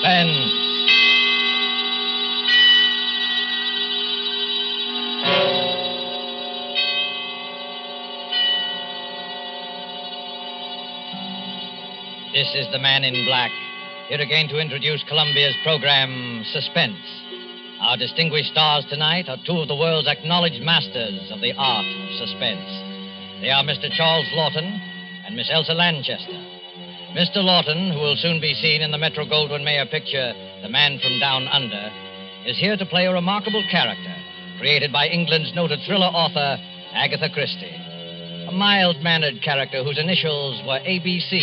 Suspense. This is the Man in Black, here again to introduce Columbia's program, Suspense. Our distinguished stars tonight are two of the world's acknowledged masters of the art of suspense. They are Mr. Charles Lawton and Miss Elsa Lanchester. Mr. Lawton, who will soon be seen in the Metro-Goldwyn-Mayer picture, The Man from Down Under, is here to play a remarkable character created by England's noted thriller author, Agatha Christie. A mild-mannered character whose initials were ABC,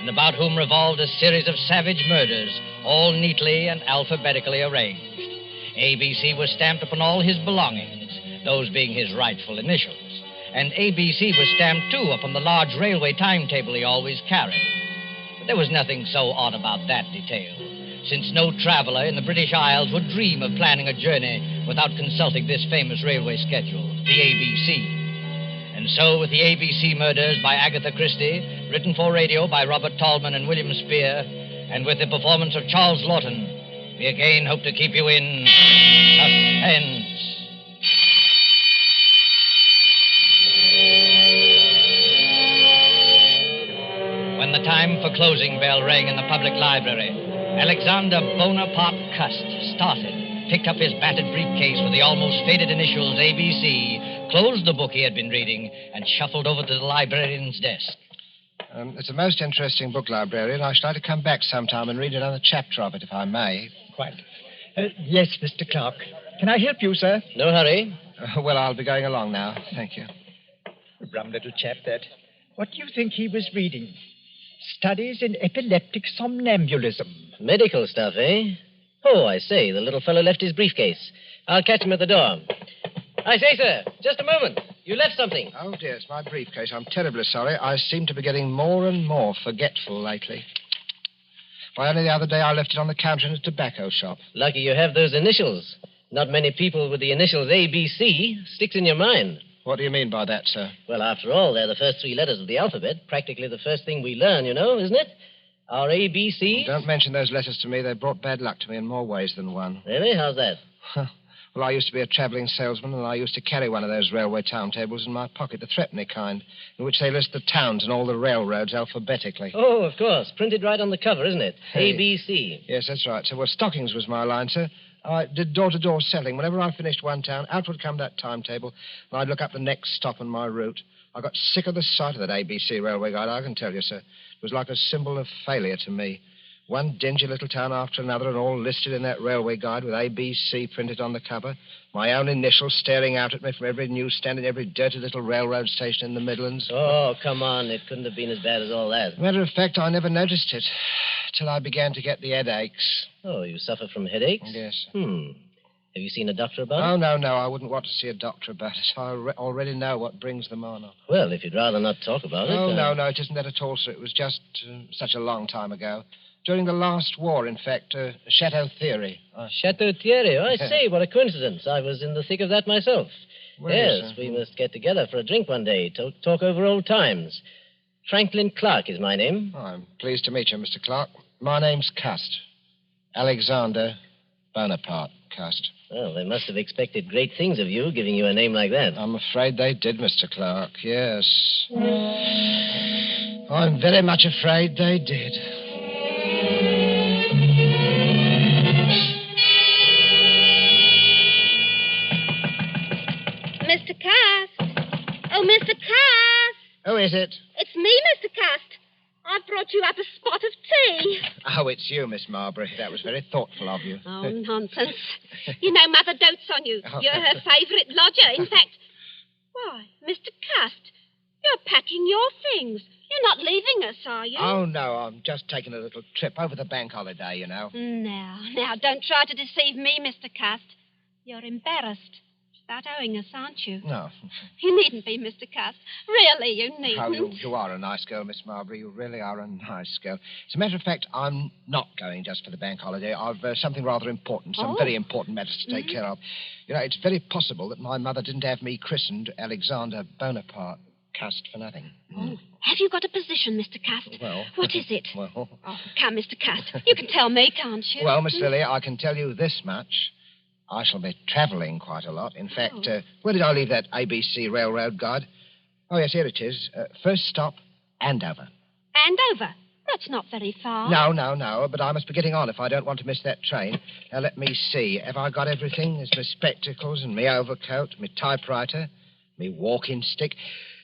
and about whom revolved a series of savage murders, all neatly and alphabetically arranged. ABC was stamped upon all his belongings, those being his rightful initials. And ABC was stamped, too, upon the large railway timetable he always carried. But there was nothing so odd about that detail, since no traveler in the British Isles would dream of planning a journey without consulting this famous railway schedule, the ABC. And so, with the ABC Murders by Agatha Christie, written for radio by Robert Tallman and William Spear, and with the performance of Charles Lawton, we again hope to keep you in suspense. When the time for closing bell rang in the public library, Alexander Bonaparte Cust started, picked up his battered briefcase with the almost faded initials ABC, closed the book he had been reading, and shuffled over to the librarian's desk. It's a most interesting book, librarian. I should like to come back sometime and read another chapter of it, if I may. Quite. Yes, Mr. Clark. Can I help you, sir? No hurry. Well, I'll be going along now. Thank you. Rum little chap, that. What do you think he was reading? Studies in epileptic somnambulism. Medical stuff, eh? Oh, I say, the little fellow left his briefcase. I'll catch him at the door. I say, sir, just a moment. You left something. Oh, dear, it's my briefcase. I'm terribly sorry. I seem to be getting more and more forgetful lately. Why, only the other day I left it on the counter in a tobacco shop. Lucky you have those initials. Not many people with the initials ABC sticks in your mind. What do you mean by that, sir? Well, after all, they're the first three letters of the alphabet. Practically the first thing we learn, you know, isn't it? Our ABCs. Don't mention those letters to me. They brought bad luck to me in more ways than one. Really? How's that? Well, I used to be a traveling salesman, and I used to carry one of those railway timetables in my pocket, the threepenny kind, in which they list the towns and all the railroads alphabetically. Oh, of course. Printed right on the cover, isn't it? Hey. ABC. Yes, that's right, sir. Well, stockings was my line, sir. I did door-to-door selling. Whenever I finished one town, out would come that timetable, and I'd look up the next stop on my route. I got sick of the sight of that ABC railway guide, I can tell you, sir. It was like a symbol of failure to me. One dingy little town after another, and all listed in that railway guide with ABC printed on the cover. My own initials staring out at me from every newsstand and every dirty little railroad station in the Midlands. Oh, come on. It couldn't have been as bad as all that. Matter of fact, I never noticed it till I began to get the headaches. Oh, you suffer from headaches? Yes. Have you seen a doctor about it? Oh, no. I wouldn't want to see a doctor about it. I already know what brings them on. Well, if you'd rather not talk about it... Oh, no, it isn't that at all, sir. It was just such a long time ago. During the last war, in fact, Chateau Theory. Chateau Thierry. I say, what a coincidence. I was in the thick of that myself. Well, yes, we must get together for a drink one day, talk over old times. Franklin Clark is my name. Oh, I'm pleased to meet you, Mr. Clark. My name's Cust. Alexander Bonaparte Cust. Well, they must have expected great things of you, giving you a name like that. I'm afraid they did, Mr. Clark, yes. I'm very much afraid they did. Mr. Cust. Oh, Mr. Cust. Who is it? It's me, Mr. Cust. I've brought you up a spot of tea. Oh, it's you, Miss Marbury. That was very thoughtful of you. Oh, nonsense. You know Mother dotes on you. You're her favourite lodger. In fact, why, Mr. Cust, you're packing your things. You're not leaving us, are you? Oh, no, I'm just taking a little trip over the bank holiday, you know. Now, don't try to deceive me, Mr. Cust. You're embarrassed about owing us, aren't you? No. You needn't be, Mr. Cust. Really, you needn't. Oh, you are a nice girl, Miss Marbury. You really are a nice girl. As a matter of fact, I'm not going just for the bank holiday. I've something rather important, some very important matters to take care of. You know, it's very possible that my mother didn't have me christened Alexander Bonaparte Cust for nothing. Oh, Have you got a position, Mr. Cust? Well... What is it? Well... Oh, come, Mr. Cust. You can tell me, can't you? Well, Miss Lily, I can tell you this much. I shall be travelling quite a lot. In fact, where did I leave that ABC Railroad guide? Oh, yes, here it is. First stop, Andover. Andover? That's not very far. No, but I must be getting on if I don't want to miss that train. Now, let me see. Have I got everything? There's my spectacles and my overcoat, my typewriter, my walking stick.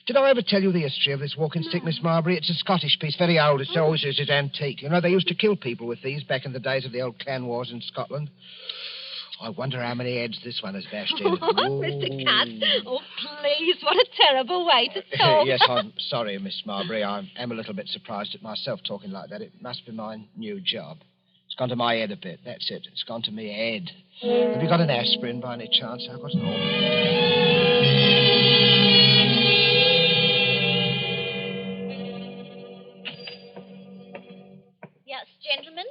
Did I ever tell you the history of this walking stick, Miss Marbury? It's a Scottish piece, very old. It's always is antique. You know, they used to kill people with these back in the days of the old clan wars in Scotland. I wonder how many heads this one has bashed in. Oh, Mr. Cust. Oh, please, what a terrible way to talk. Yes, I'm sorry, Miss Marbury. I am a little bit surprised at myself talking like that. It must be my new job. It's gone to my head a bit. That's it. It's gone to me head. Have you got an aspirin by any chance? I've got an all. Yes, gentlemen.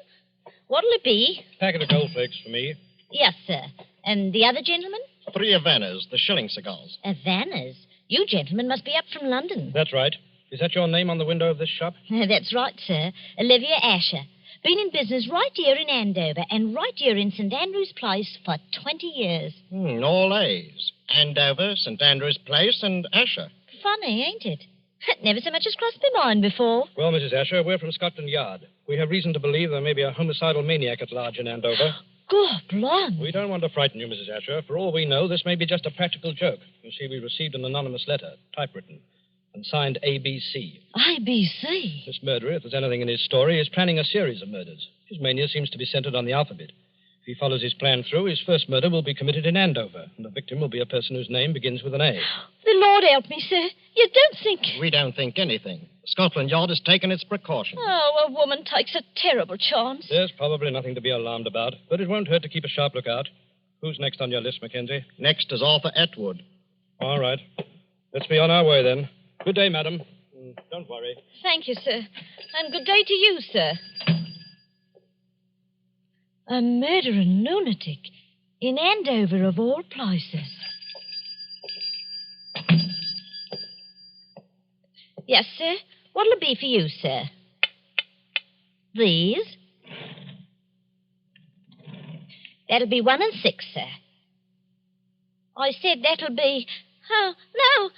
What'll it be? Packet of goldflakes for me. Yes, sir. And the other gentleman? 3 Havanas, the shilling cigars. Havanas? You gentlemen must be up from London. That's right. Is that your name on the window of this shop? That's right, sir. Olivia Asher. Been in business right here in Andover and right here in St. Andrew's Place for 20 years. All A's. Andover, St. Andrew's Place, and Asher. Funny, ain't it? Never so much as crossed my mind before. Well, Mrs. Asher, we're from Scotland Yard. We have reason to believe there may be a homicidal maniac at large in Andover. God, blimey. We don't want to frighten you, Mrs. Asher. For all we know, this may be just a practical joke. You see, we received an anonymous letter, typewritten, and signed ABC. ABC? This murderer, if there's anything in his story, is planning a series of murders. His mania seems to be centered on the alphabet. If he follows his plan through, his first murder will be committed in Andover, and the victim will be a person whose name begins with an A. The Lord help me, sir. You don't think... We don't think anything. Scotland Yard has taken its precautions. Oh, a woman takes a terrible chance. There's probably nothing to be alarmed about, but it won't hurt to keep a sharp lookout. Who's next on your list, Mackenzie? Next is Arthur Atwood. All right. Let's be on our way, then. Good day, madam. Don't worry. Thank you, sir. And good day to you, sir. A murdering lunatic in Andover, of all places. Yes, sir. What'll it be for you, sir? These? That'll be 1 and 6, sir. I said that'll be... Oh, no!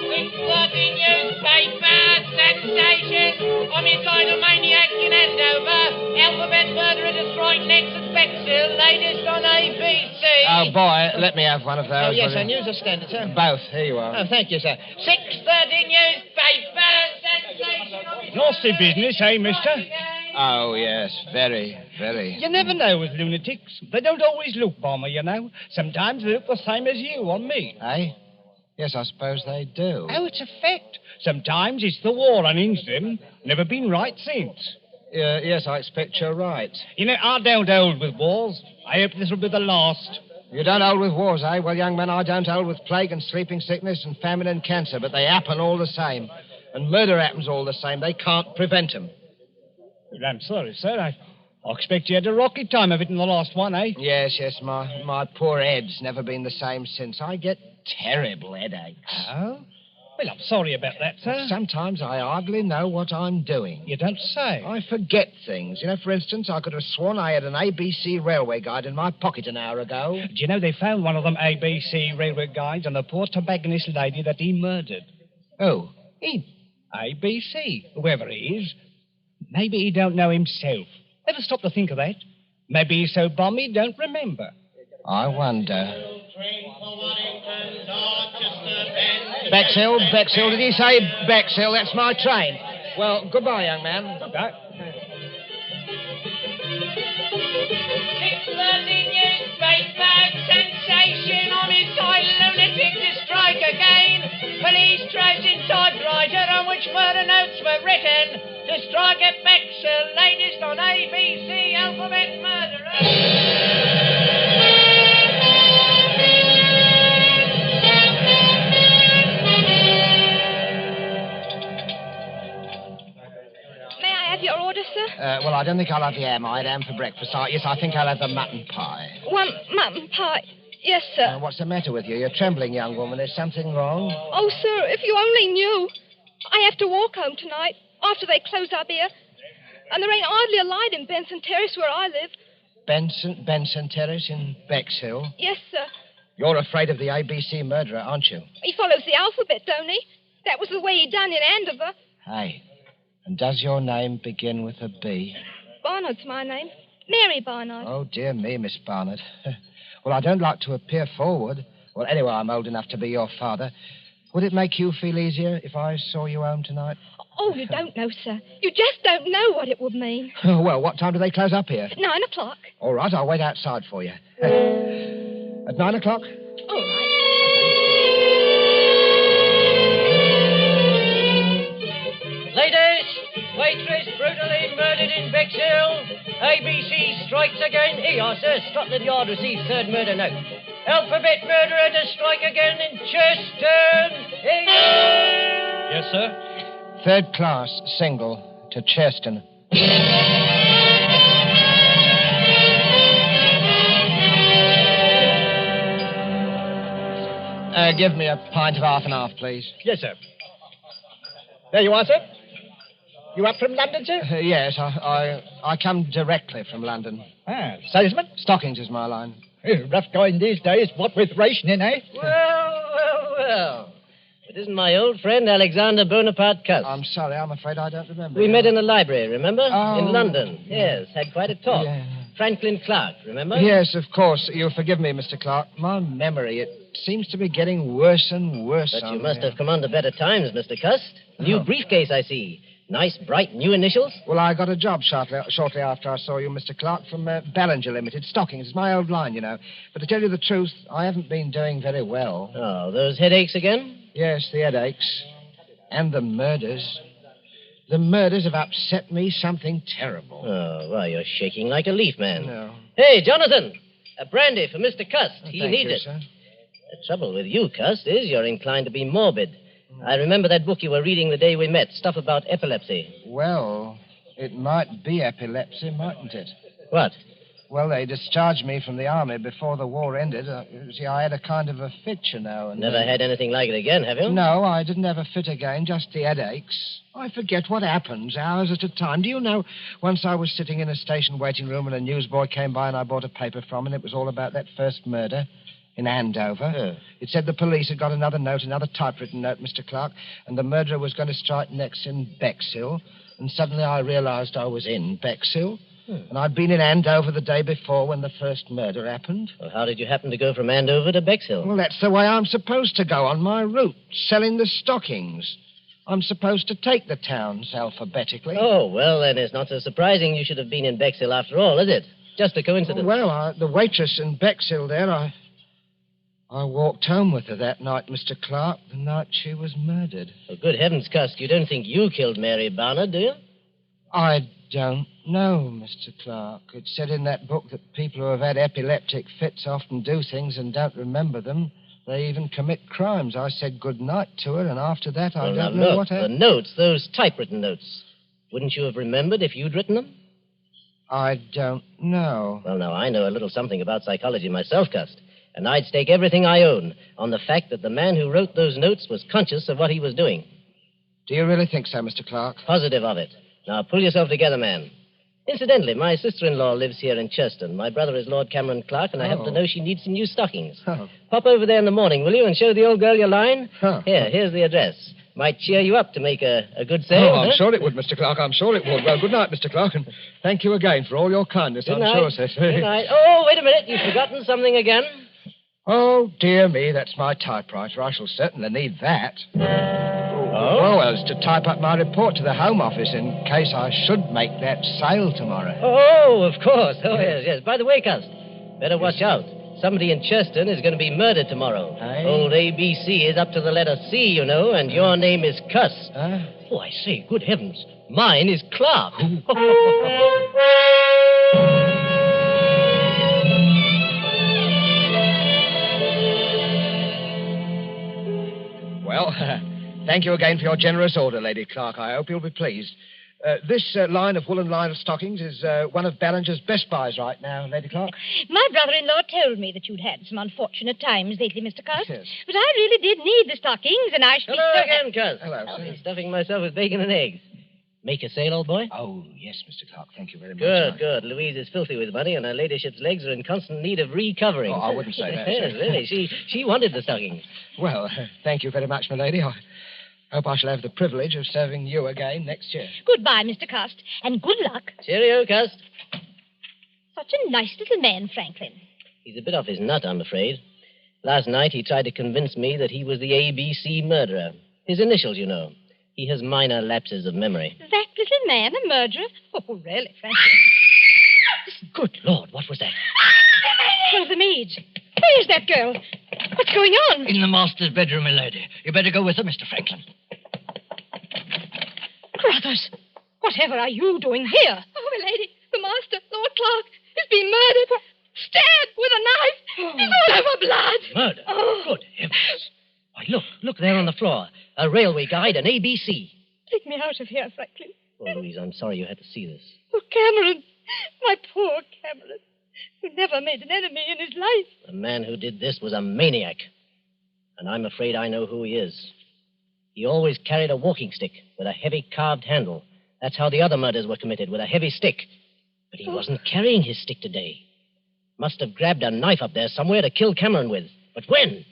6:30 newspaper, sensation, homicidal maniac in Andover, alphabet murderer destroying necks at Bexhill, latest on ABC. Oh, boy, let me have one of those. Oh, yes, sir. News or Standard, sir? Both. Here you are. Oh, thank you, sir. 6:30 newspaper, sensation. Nasty business, eh, mister? Oh, yes, very, very. You never know with lunatics. They don't always look balmy, you know. Sometimes they look the same as you on me. Eh? Yes, I suppose they do. Oh, it's a fact. Sometimes it's the war unhinged them. Never been right since. Yes, I expect you're right. You know, I don't hold with wars. I hope this will be the last. You don't hold with wars, eh? Well, young man, I don't hold with plague and sleeping sickness and famine and cancer, but they happen all the same. And murder happens all the same. They can't prevent them. Well, I'm sorry, sir. I expect you had a rocky time of it in the last one, eh? Yes, my poor head's never been the same since. I get terrible headaches. Oh? Well, I'm sorry about that, sir. Sometimes I hardly know what I'm doing. You don't say. I forget things. You know, for instance, I could have sworn I had an ABC railway guide in my pocket an hour ago. Do you know they found one of them ABC railway guides on the poor tobacconist lady that he murdered? Oh. Him. ABC, whoever he is. Maybe he don't know himself. Ever stop to think of that? Maybe he's so bummy he don't remember. I wonder. Bexhill, did he say Bexhill? That's my train. Well, goodbye, young man. Goodbye. 6:30 newspaper, sensation, homicidal lunatic to strike again. Police tracing typewriter on which murder notes were written. To strike at Bexhill, latest on ABC, alphabet murderer. Your order, sir? Well, I don't think I'll have the ham. I had ham for breakfast. Yes, I think I'll have the mutton pie. 1 mutton pie. Yes, sir. What's the matter with you? You're trembling, young woman. There's something wrong. Oh, sir, if you only knew. I have to walk home tonight after they close up here. And there ain't hardly a light in Benson Terrace where I live. Benson Terrace in Bexhill? Yes, sir. You're afraid of the ABC murderer, aren't you? He follows the alphabet, don't he? That was the way he done in Andover. Hey, and does your name begin with a B? Barnard's my name. Mary Barnard. Oh, dear me, Miss Barnard. Well, I don't like to appear forward. Well, anyway, I'm old enough to be your father. Would it make you feel easier if I saw you home tonight? Oh, you don't know, sir. You just don't know what it would mean. Oh, well, what time do they close up here? 9 o'clock. All right, I'll wait outside for you. At 9 o'clock? All right. Ladies, waitress brutally murdered in Bexhill. ABC strikes again. Here you are, sir. Scotland Yard received third murder note. Alphabet murderer to strike again in Cheston. Here you are. Yes, sir? Third class, single, to Cheston. Give me a pint of half and half, please. Yes, sir. There you are, sir. You up from London, sir? Yes, I come directly from London. Ah, salesman? Stockings is my line. Rough going these days, what with rationing, eh? Well. It isn't my old friend Alexander Bonaparte Cuss. I'm sorry, I'm afraid I don't remember. We met in the library, remember? Oh. In London. Yes, had quite a talk. Yeah. Franklin Clark, remember? Yes, of course. You'll forgive me, Mr. Clark. My memory, it seems to be getting worse and worse. But you must have come under better times, Mr. Cust. New briefcase, I see. Nice, bright, new initials. Well, I got a job shortly after I saw you, Mr. Clark, from Ballinger Limited. Stockings. It's my old line, you know. But to tell you the truth, I haven't been doing very well. Oh, those headaches again? Yes, the headaches. And the murders. The murders have upset me something terrible. Oh, well, you're shaking like a leaf, man. No. Hey, Jonathan, a brandy for Mr. Cust. He Thank needs you, it. sir. The trouble with you, Cust, is you're inclined to be morbid. I remember that book you were reading the day we met, stuff about epilepsy. Well, it might be epilepsy, mightn't it? What? Well, they discharged me from the army before the war ended. See, I had a kind of a fit, you know. And Never had anything like it again, have you? No, I didn't have a fit again, just the headaches. I forget what happens, hours at a time. Do you know, once I was sitting in a station waiting room and a newsboy came by and I bought a paper from him, and it was all about that first murder in Andover. Huh. It said the police had got another note, another typewritten note, Mr. Clark, and the murderer was going to strike next in Bexhill. And suddenly I realized I was in Bexhill. And I'd been in Andover the day before when the first murder happened. Well, how did you happen to go from Andover to Bexhill? Well, that's the way I'm supposed to go on my route, selling the stockings. I'm supposed to take the towns alphabetically. Oh, well, then it's not so surprising you should have been in Bexhill after all, is it? Just a coincidence. Well, the waitress in Bexhill there, I walked home with her that night, Mr. Clark, the night she was murdered. Oh, good heavens, Cust, you don't think you killed Mary Barnard, do you? I don't know, Mr. Clark. It said in that book that people who have had epileptic fits often do things and don't remember them. They even commit crimes. I said good night to her, and after that, I don't know what happened. The notes, those typewritten notes. Wouldn't you have remembered if you'd written them? I don't know. Well, now, I know a little something about psychology myself, Cust. And I'd stake everything I own on the fact that the man who wrote those notes was conscious of what he was doing. Do you really think so, Mr. Clark? Positive of it. Now, pull yourself together, man. Incidentally, my sister-in-law lives here in Cheston. My brother is Lord Cameron Clark, and I happen to know she needs some new stockings. Oh. Pop over there in the morning, will you, and show the old girl your line? Huh. Here's the address. Might cheer you up to make a good sale. I'm huh? sure it would, Mr. Clark. I'm sure it would. Well, good night, Mr. Clark, and thank you again for all your kindness. Good I'm night. sure, sir. Good night. Oh, wait a minute. You've forgotten something again. Oh, dear me, that's my typewriter. I shall certainly need that. Oh? Well, it's to type up my report to the Home Office in case I should make that sale tomorrow. Oh, of course. Oh, yes. By the way, Cust, better watch out. Somebody in Cheston is going to be murdered tomorrow. Aye. Old ABC is up to the letter C, you know, and your name is Cuss. Huh? Oh, I say, good heavens. Mine is Clark. Well, thank you again for your generous order, Lady Clark. I hope you'll be pleased. This line of woolen line of stockings is one of Ballinger's best buys right now, Lady Clark. My brother-in-law told me that you'd had some unfortunate times lately, Mr. Cust. Yes. But I really did need the stockings, and I should Hello be... again, Cuz. Hello, I've sir. been stuffing myself with bacon and eggs. Make a sale, old boy? Oh, yes, Mr. Clark. Thank you very much. Good, good. Louise is filthy with money, and her ladyship's legs are in constant need of recovering. Oh, I wouldn't say that, Yes, sir. really. She wanted the stockings. Well, thank you very much, my lady. I hope I shall have the privilege of serving you again next year. Goodbye, Mr. Cust, and good luck. Cheerio, Cuz. Such a nice little man, Franklin. He's a bit off his nut, I'm afraid. Last night he tried to convince me that he was the ABC murderer. His initials, you know. He has minor lapses of memory. That little man a murderer? Oh, really, Franklin? Good Lord, what was that? One of the maids. Where is that girl? What's going on? In the master's bedroom, milady. You better go with her, Mr. Franklin. Brothers, whatever are you doing here? Oh, my lady, the master, Lord Clark, has been murdered. Stabbed with a knife. He's all over blood. Murder? Oh. Good heavens. Why, look there on the floor. A railway guide, an ABC. Take me out of here, Franklin. Oh, Louise, I'm sorry you had to see this. Oh, Cameron. My poor Cameron. Who never made an enemy in his life. The man who did this was a maniac. And I'm afraid I know who he is. He always carried a walking stick with a heavy carved handle. That's how the other murders were committed, with a heavy stick. But he wasn't carrying his stick today. Must have grabbed a knife up there somewhere to kill Cameron with. But when?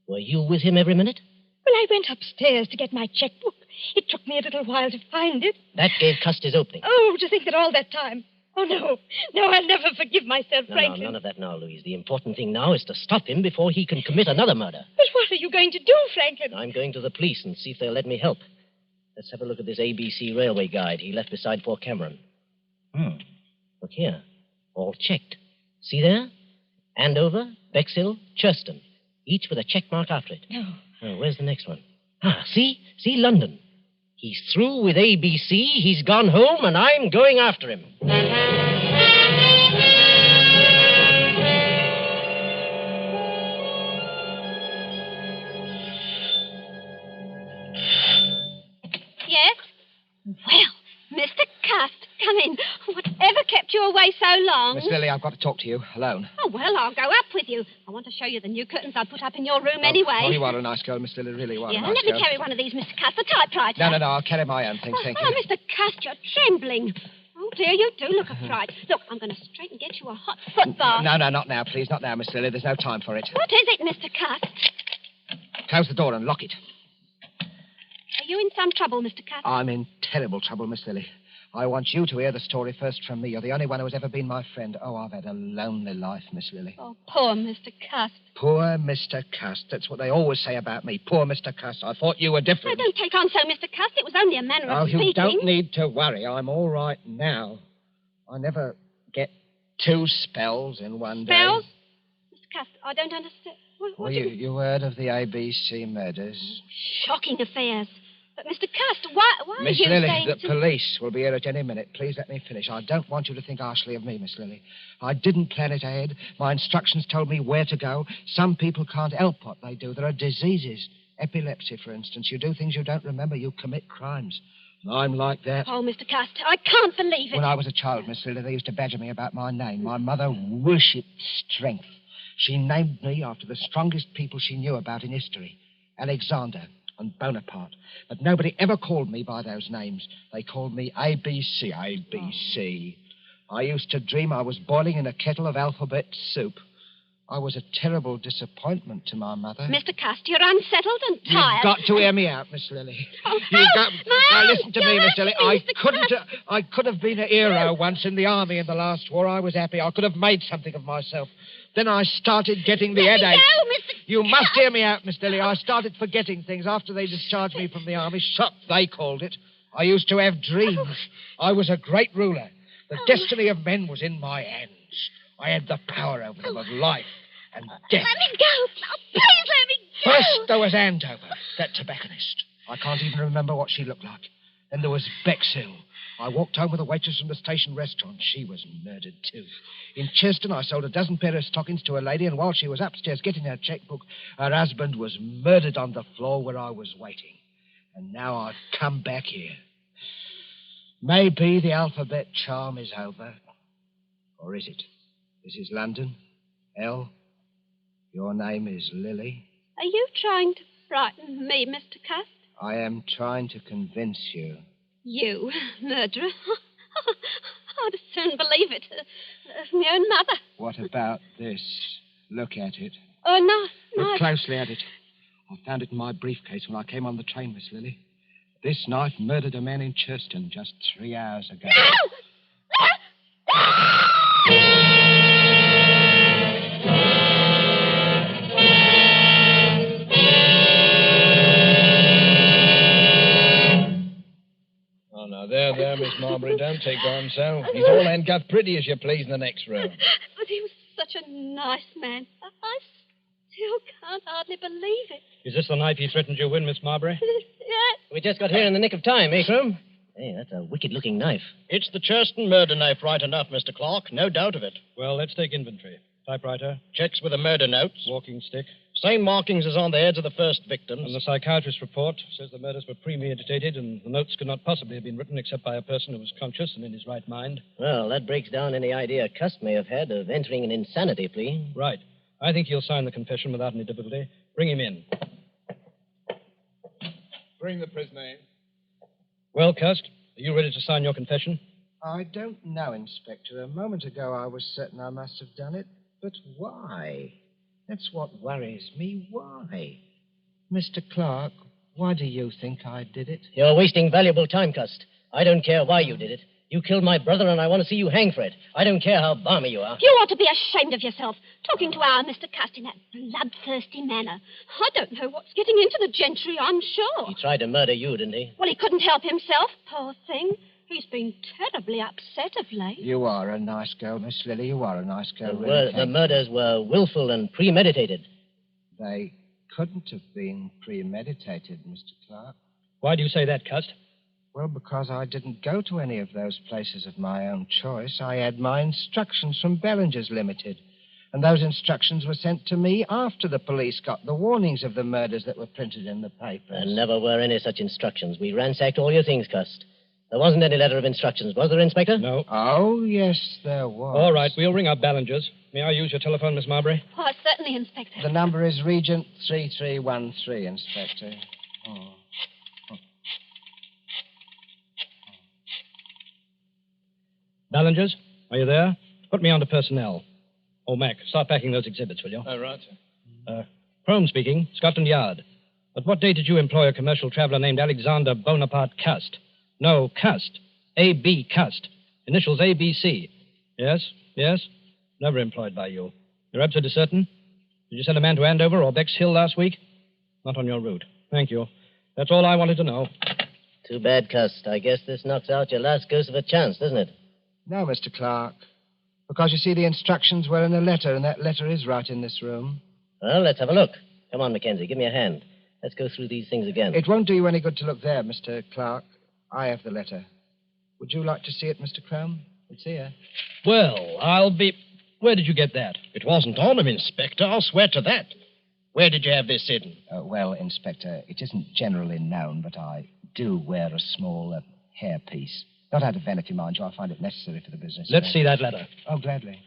Were you with him every minute? Well, I went upstairs to get my checkbook. It took me a little while to find it. That gave Cust his opening. Oh, to think that all that time. Oh, no. No, I'll never forgive myself, No, Franklin. none of that now, Louise. The important thing now is to stop him before he can commit another murder. But what are you going to do, Franklin? I'm going to the police and see if they'll let me help. Let's have a look at this ABC railway guide he left beside Fort Cameron. Look here. All checked. See there? Andover, Bexhill, Churston. Each with a check mark after it. No. Oh, where's the next one? See? See, London. He's through with ABC, he's gone home, and I'm going after him. Yes? Well, Mr. Cust, come in. Whatever kept you away so long? Miss Lily, I've got to talk to you alone. Oh, well, I'll go up with you. I want to show you the new curtains I put up in your room anyway. Oh, you are a nice girl, Miss Lily, really are Yeah, a nice let me girl. carry one of these, Mr. Cust, the typewriter. No, I'll carry my own things, thank you. Oh, Mr. Cust, you're trembling. Oh, dear, you do look a fright. Look, I'm going to straight and get you a hot foot bath. No, not now, please. Not now, Miss Lily. There's no time for it. What is it, Mr. Cust? Close the door and lock it. Are you in some trouble, Mr. Cust? I'm in terrible trouble, Miss Lily. I want you to hear the story first from me. You're the only one who's ever been my friend. Oh, I've had a lonely life, Miss Lily. Oh, poor Mr. Cust. Poor Mr. Cust. That's what they always say about me. Poor Mr. Cust. I thought you were Oh, different. don't take on so, Mr. Cust. It was only a manner Oh, of you speaking. don't need to worry. I'm all right now. I never get 2 spells in one day. Spells? Mr. Cust, I don't understand. What Well, do you... you heard of the ABC murders? Shocking affairs. But, Mr. Cust, why are Miss you Lily, saying the to... police will be here at any minute. Please let me finish. I don't want you to think harshly of me, Miss Lily. I didn't plan it ahead. My instructions told me where to go. Some people can't help what they do. There are diseases. Epilepsy, for instance. You do things you don't remember. You commit crimes. And I'm like that. Oh, Mr. Cust, I can't believe it. When I was a child, Miss Lily, they used to badger me about my name. My mother worshipped strength. She named me after the strongest people she knew about in history. Alexander and Bonaparte. But nobody ever called me by those names. They called me ABC. ABC. I used to dream I was boiling in a kettle of alphabet soup. I was a terrible disappointment to my mother. Mr. Cust, you're unsettled and tired. You've got to hear me out, Miss Lily. Oh, You've help! got... My Now, arm! listen to You're me, Miss hurting Lily. me, Mr. Cust. I could have been a hero once in the army in the last war. I was happy. I could have made something of myself. Then I started getting the Let me headache. go, Mr. You must hear me out, Miss Lily. I started forgetting things after they discharged me from the army. Shock, they called it. I used to have dreams. I was a great ruler. The destiny of men was in my hands. I had the power over them of life and death. Let me go. Oh, please let me go. First, there was Andover, that tobacconist. I can't even remember what she looked like. Then there was Bexhill. I walked home with a waitress from the station restaurant. She was murdered, too. In Churston, I sold a dozen pair of stockings to a lady, and while she was upstairs getting her checkbook, her husband was murdered on the floor where I was waiting. And now I've come back here. Maybe the alphabet charm is over. Or is it? This is London. L. Your name is Lily. Are you trying to frighten me, Mr. Cust? I am trying to convince you. You, murderer? I'd as soon believe it as my own mother. What about this? Look at it. Oh, no. Look closely at it. I found it in my briefcase when I came on the train, Miss Lily. This knife murdered a man in Churston just 3 hours ago. Oh, now, there, Miss Marbury. Don't take on so. He's all handcuffed pretty as you please in the next room. But he was such a nice man. I still can't hardly believe it. Is this the knife he threatened you with, Miss Marbury? Yes. We just got here in the nick of time, eh, Crum? Hey, that's a wicked-looking knife. It's the Churston murder knife, right enough, Mr. Clark. No doubt of it. Well, let's take inventory. Typewriter, Checks with the murder notes. walking stick. Same markings as on the heads of the first victims. And the psychiatrist's report says the murders were premeditated and the notes could not possibly have been written except by a person who was conscious and in his right mind. Well, that breaks down any idea Cust may have had of entering an insanity plea. Right. I think he'll sign the confession without any difficulty. Bring him in. Bring the prisoner in. Well, Cust, are you ready to sign your confession? I don't know, Inspector. A moment ago I was certain I must have done it. But why? That's what worries me. Why? Mr. Clark, why do you think I did it? You're wasting valuable time, Cust. I don't care why you did it. You killed my brother, and I want to see you hang for it. I don't care how balmy you are. You ought to be ashamed of yourself, talking to our Mr. Cust in that bloodthirsty manner. I don't know what's getting into the gentry, I'm sure. He tried to murder you, didn't he? Well, he couldn't help himself, poor thing. He's been terribly upset of late. You are a nice girl, Miss Lily. You are a nice girl. The murders were willful and premeditated. They couldn't have been premeditated, Mr. Clark. Why do you say that, Cust? Well, because I didn't go to any of those places of my own choice. I had my instructions from Bellinger's Limited. And those instructions were sent to me after the police got the warnings of the murders that were printed in the papers. There never were any such instructions. We ransacked all your things, Cust. There wasn't any letter of instructions, was there, Inspector? No. Oh, yes, there was. All right, we'll ring up Ballingers. May I use your telephone, Miss Marbury? Why, certainly, Inspector. The number is Regent 3313, Inspector. Oh. Ballingers, are you there? Put me on to personnel. Oh, Mac, start packing those exhibits, will you? Oh, right, sir. Crome speaking, Scotland Yard. At what date did you employ a commercial traveler named Alexander Bonaparte Cust? No, Cust. A.B. Cust. Initials ABC. Yes? Never employed by you. You're absolutely certain? Did you send a man to Andover or Bexhill last week? Not on your route. Thank you. That's all I wanted to know. Too bad, Cust. I guess this knocks out your last ghost of a chance, doesn't it? No, Mr. Clark. Because, you see, the instructions were in a letter, and that letter is right in this room. Well, let's have a look. Come on, Mackenzie. Give me a hand. Let's go through these things again. It won't do you any good to look there, Mr. Clark. I have the letter. Would you like to see it, Mr. Crome? It's here. Well, I'll be... Where did you get that? It wasn't on him, Inspector. I'll swear to that. Where did you have this hidden? Well, Inspector, it isn't generally known, but I do wear a small hairpiece. Not out of vanity, mind you. I find it necessary for the business. Let's see that letter. Oh, gladly.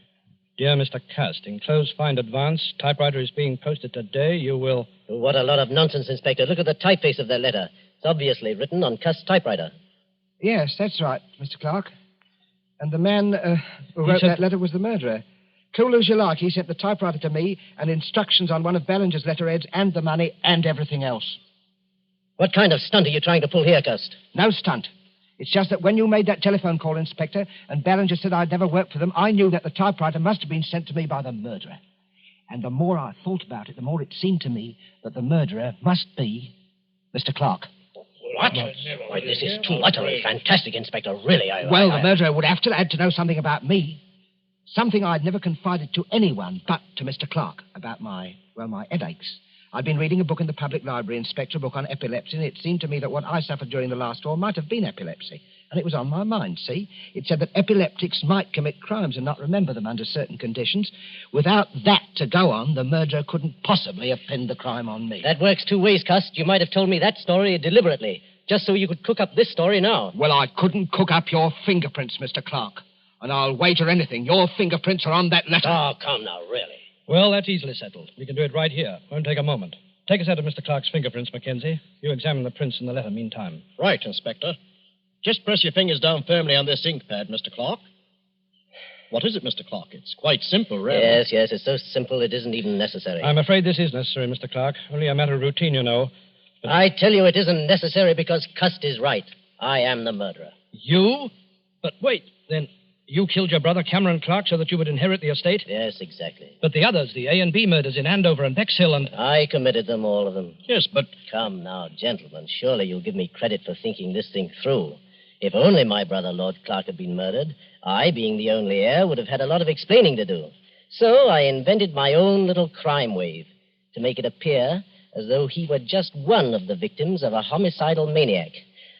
Dear Mr. Cust, enclosed find advance. Typewriter is being posted today. You will... What a lot of nonsense, Inspector. Look at the typeface of that letter. It's obviously written on Cust's typewriter. Yes, that's right, Mr. Clark. And the man who wrote that letter was the murderer. Cool as you like, he sent the typewriter to me and instructions on one of Ballinger's letterheads and the money and everything else. What kind of stunt are you trying to pull here, Cust? No stunt. It's just that when you made that telephone call, Inspector, and Ballinger said I'd never worked for them, I knew that the typewriter must have been sent to me by the murderer. And the more I thought about it, the more it seemed to me that the murderer must be Mr. Clark. What? Why, this is too utterly fantastic, Inspector. Really, the murderer would have to had to know something about me. Something I'd never confided to anyone but to Mr. Clark about my headaches. I'd been reading a book in the public library, Inspector, a book on epilepsy, and it seemed to me that what I suffered during the last war might have been epilepsy. And it was on my mind, see? It said that epileptics might commit crimes and not remember them under certain conditions. Without that to go on, the murderer couldn't possibly have pinned the crime on me. That works two ways, Cust. You might have told me that story deliberately. just so you could cook up this story now. Well, I couldn't cook up your fingerprints, Mr. Clark. And I'll wager anything your fingerprints are on that letter. Oh, come now, really. Well, that's easily settled. We can do it right here. Won't take a moment. Take a set of Mr. Clark's fingerprints, Mackenzie. You examine the prints in the letter meantime. Right, Inspector. Just press your fingers down firmly on this ink pad, Mr. Clark. What is it, Mr. Clark? It's quite simple, really. Yes, it's so simple it isn't even necessary. I'm afraid this is necessary, Mr. Clark. Only a matter of routine, you know. But... I tell you it isn't necessary because Cust is right. I am the murderer. You? But wait, then you killed your brother Cameron Clark so that you would inherit the estate? Yes, exactly. But the others, the A and B murders in Andover and Bexhill and... I committed them, all of them. Yes, but... Come now, gentlemen, surely you'll give me credit for thinking this thing through. If only my brother Lord Clark had been murdered, I, being the only heir, would have had a lot of explaining to do. So I invented my own little crime wave to make it appear as though he were just one of the victims of a homicidal maniac.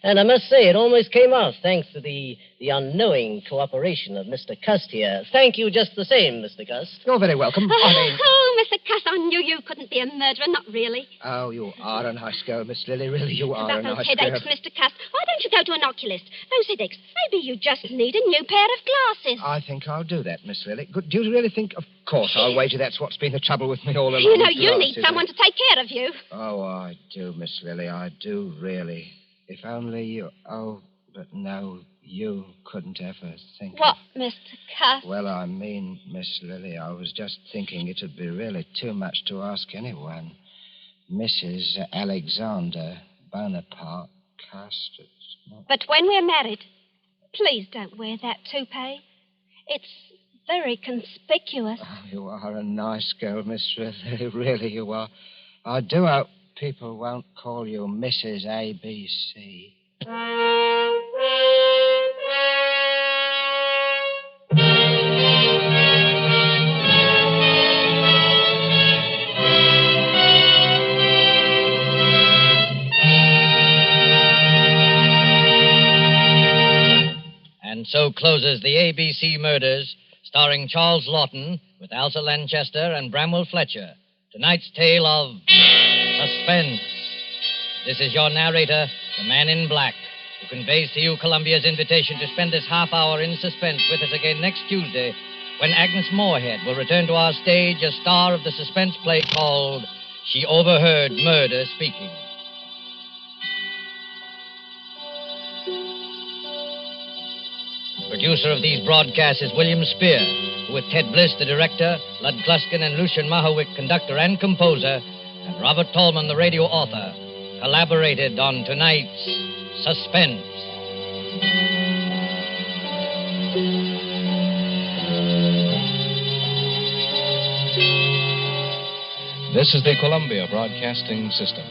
And I must say, it almost came off, thanks to the unknowing cooperation of Mr. Cust here. Thank you just the same, Mr. Cust. You're very welcome. Oh, Mr. Cuss, I knew you couldn't be a murderer, not really. Oh, you are a nice girl, Miss Lily. Really, you are About a those nice headaches, girl. Mr. Cuss, why don't you go to an oculist? Those headaches, maybe you just need a new pair of glasses. I think I'll do that, Miss Lily. Good. Do you really think... Of course, I'll wager that's what's been the trouble with me all along. You know, you glasses. need someone to take care of you. Oh, I do, Miss Lily. I do, really. If only you... Oh, but no, you couldn't ever think What, of... Mr. Cuss? Well, I mean, Miss Lily, I was just thinking it'd be really too much to ask anyone. Mrs. Alexander Bonaparte Cust. But when we're married, please don't wear that toupee. It's very conspicuous. Oh, you are a nice girl, Miss Lily. Really, you are. I do hope people won't call you Mrs. ABC. And so closes the ABC Murders, starring Charles Lawton with Elsa Lanchester and Bramwell Fletcher. Tonight's tale of suspense. This is your narrator, the Man in Black, who conveys to you Columbia's invitation to spend this half hour in suspense with us again next Tuesday, when Agnes Moorehead will return to our stage as star of the suspense play called She Overheard Murder Speaking. Producer of these broadcasts is William Spear, who with Ted Bliss, the director, Lud Gluskin and Lucian Mahowick, conductor and composer, and Robert Tolman, the radio author, collaborated on tonight's Suspense. This is the Columbia Broadcasting System.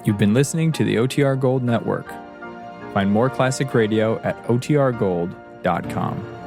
You've been listening to the OTR Gold Network. Find more classic radio at otrgold.com.